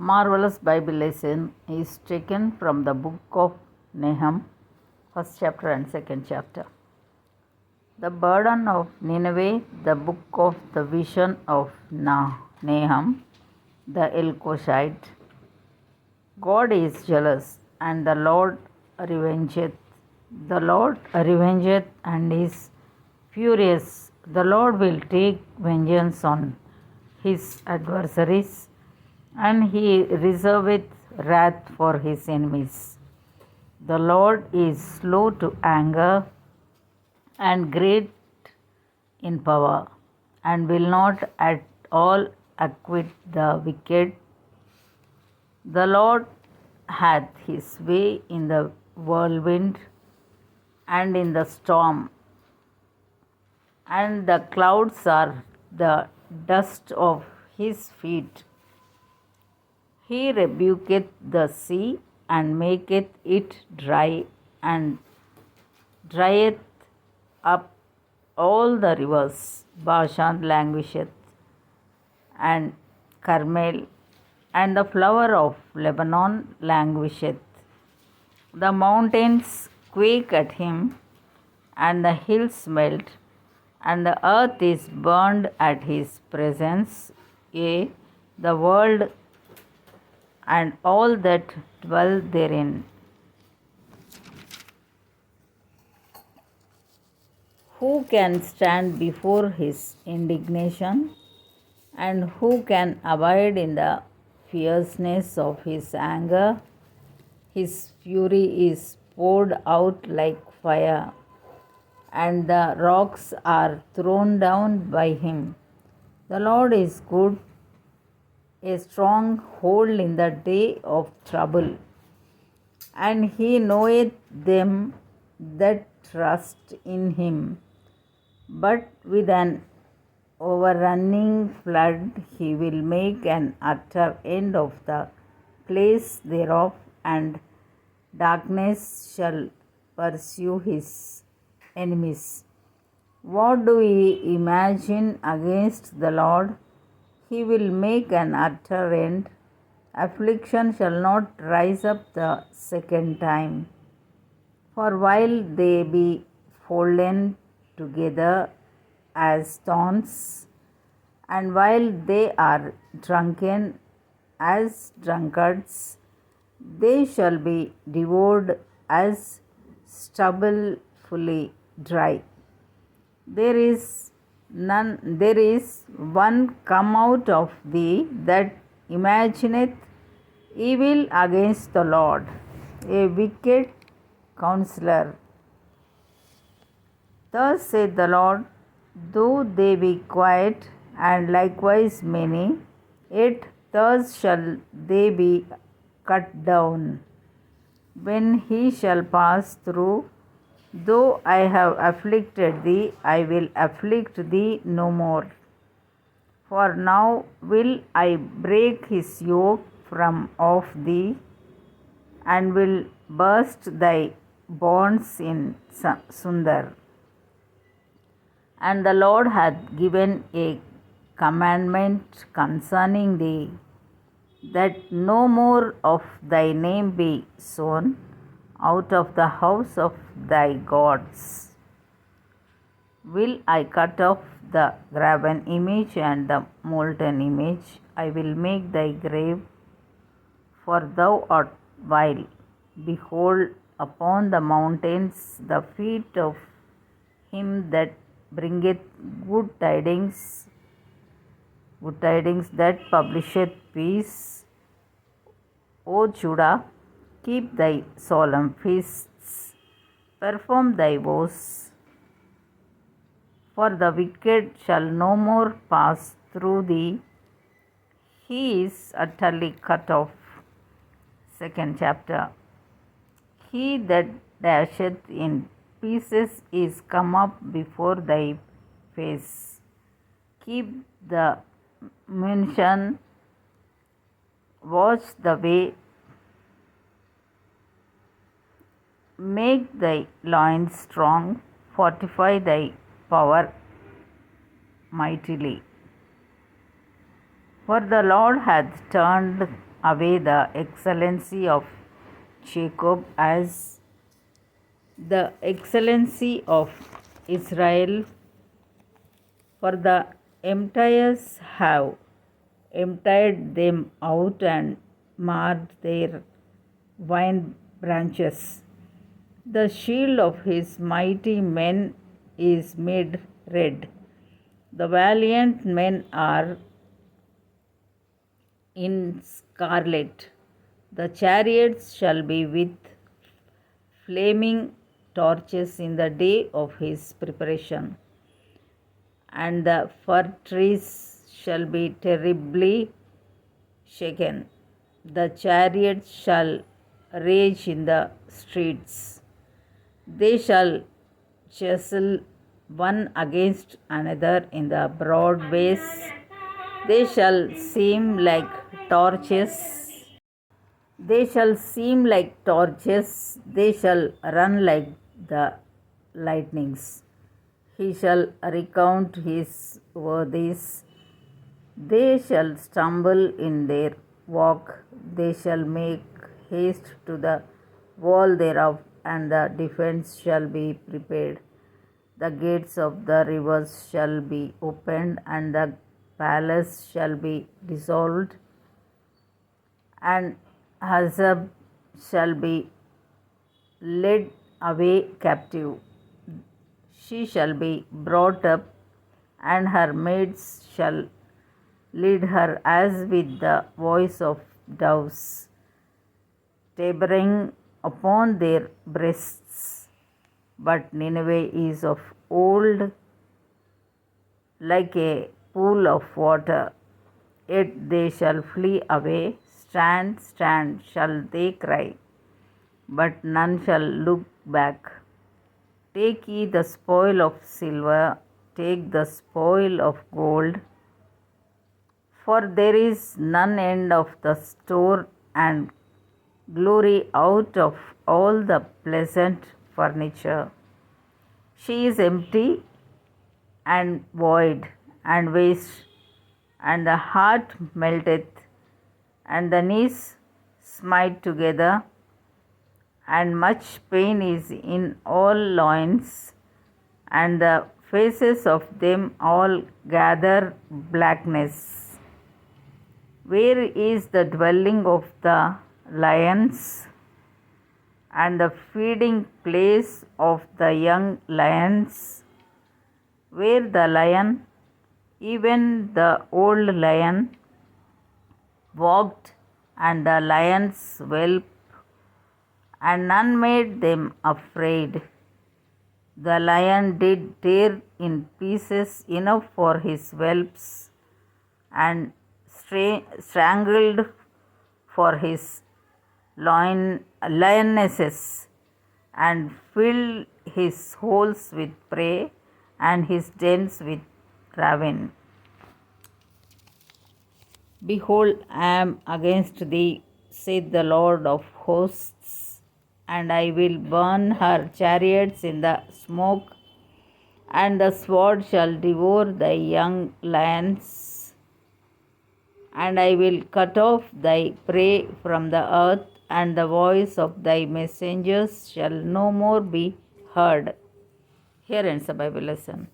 Marvelous Bible lesson is taken from the book of Nahum, first chapter and second chapter. The burden of Nineveh, the book of the vision of Nahum, the Elkoshite. God is jealous, and the Lord revengeth. The Lord revengeth and is furious. The Lord will take vengeance on his adversaries, and he reserveth wrath for his enemies. The Lord is slow to anger and great in power, and will not at all acquit the wicked. The Lord hath his way in the whirlwind and in the storm, and the clouds are the dust of his feet. He rebuketh the sea, and maketh it dry, and drieth up all the rivers. Bashan languisheth, and Carmel, and the flower of Lebanon languisheth. The mountains quake at him, and the hills melt, and the earth is burned at his presence. Yea, the world and all that dwell therein. Who can stand before his indignation? And who can abide in the fierceness of his anger? His fury is poured out like fire, and the rocks are thrown down by him. The Lord is good, a strong hold in the day of trouble, and he knoweth them that trust in him. But with an overrunning flood he will make an utter end of the place thereof, and darkness shall pursue his enemies. What do we imagine against the Lord? He will make an utter end. Affliction shall not rise up the second time. For while they be fallen together as thorns, and while they are drunken as drunkards, they shall be devoured as stubble fully dry. There is one come out of thee that imagineth evil against the Lord, a wicked counselor. Thus saith the Lord, though they be quiet, and likewise many, yet thus shall they be cut down. When he shall pass through, though I have afflicted thee, I will afflict thee no more. For now will I break his yoke from off thee, and will burst thy bonds in sunder. And the Lord hath given a commandment concerning thee, that no more of thy name be sown out of the house of thy gods. Will I cut off the graven image and the molten image? I will make thy grave, for thou art vile. Behold, upon the mountains the feet of him that bringeth good tidings that publisheth peace. O Judah, keep thy solemn feasts, perform thy vows, for the wicked shall no more pass through thee. He is utterly cut off. Second chapter. He that dasheth in pieces is come up before thy face. Keep the munition, watch the way, make thy loins strong, fortify thy power mightily. For the Lord hath turned away the excellency of Jacob as the excellency of Israel, for the emptiers have emptied them out and marred their vine branches. The shield of his mighty men is made red. The valiant men are in scarlet. The chariots shall be with flaming torches in the day of his preparation, and the fir trees shall be terribly shaken. The chariots shall rage in the streets. They shall jostle one against another in the broad ways. They shall seem like torches. They shall seem like torches. They shall run like the lightnings. He shall recount his worthies. They shall stumble in their walk. They shall make haste to the wall thereof, and the defense shall be prepared. The gates of the rivers shall be opened, and the palace shall be dissolved, and Hazab shall be led away captive. She shall be brought up, and her maids shall lead her as with the voice of doves, tabering upon their breasts. But Nineveh is of old like a pool of water, yet they shall flee away. Stand, stand, shall they cry, but none shall look back. Take ye the spoil of silver, take the spoil of gold, for there is none end of the store, and glory out of all the pleasant furniture. She is empty and void and waste, and the heart melteth, and the knees smite together, and much pain is in all loins, and the faces of them all gather blackness. Where is the dwelling of the lions, and the feeding place of the young lions? Where the lion, even the old lion, walked, and the lions whelped, and none made them afraid. The lion did tear in pieces enough for his whelps, and strangled for his lionesses, and filled his holes with prey, and his dens with ravine. Behold, I am against thee, saith the Lord of hosts, and I will burn her chariots in the smoke, and the sword shall devour thy young lions, and I will cut off thy prey from the earth, and the voice of thy messengers shall no more be heard. Here ends the Bible lesson.